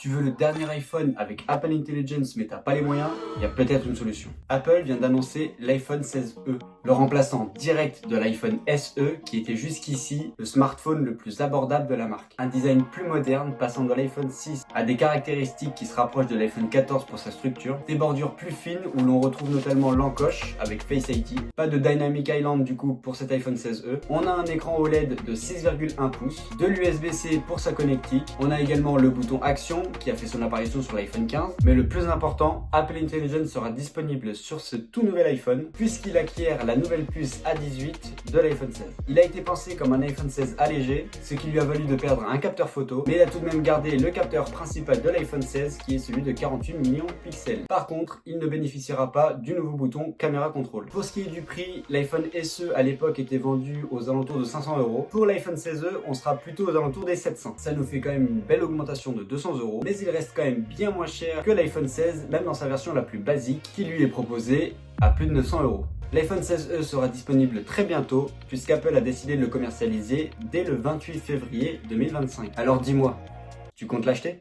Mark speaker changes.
Speaker 1: Tu veux le dernier iPhone avec Apple Intelligence mais t'as pas les moyens? Il y a peut-être une solution. Apple vient d'annoncer l'iPhone 16e, le remplaçant direct de l'iPhone SE qui était jusqu'ici le smartphone le plus abordable de la marque. Un design plus moderne passant de l'iPhone 6 à des caractéristiques qui se rapprochent de l'iPhone 14 pour sa structure, des bordures plus fines où l'on retrouve notamment l'encoche avec Face ID, pas de Dynamic Island du coup pour cet iPhone 16e. On a un écran OLED de 6,1 pouces, de l'USB-C pour sa connectique, on a également le bouton Action qui a fait son apparition sur l'iPhone 15, mais le plus important, Apple Intelligence sera disponible sur ce tout nouvel iPhone puisqu'il acquiert la nouvelle puce A18 de l'iPhone 16. Il a été pensé comme un iPhone 16 allégé, ce qui lui a valu de perdre un capteur photo, mais il a tout de même gardé le capteur principal de l'iPhone 16 qui est celui de 48 millions de pixels. Par contre, il ne bénéficiera pas du nouveau bouton caméra contrôle. Pour ce qui est du prix, l'iPhone SE à l'époque était vendu aux alentours de 500 €. Pour l'iPhone 16e, on sera plutôt aux alentours des 700. Ça nous fait quand même une belle augmentation de 200 €, mais il reste quand même bien moins cher que l'iPhone 16, même dans sa version la plus basique, qui lui est proposée à plus de 900 €. L'iPhone 16e sera disponible très bientôt, puisqu'Apple a décidé de le commercialiser dès le 28 février 2025. Alors dis-moi, tu comptes l'acheter ?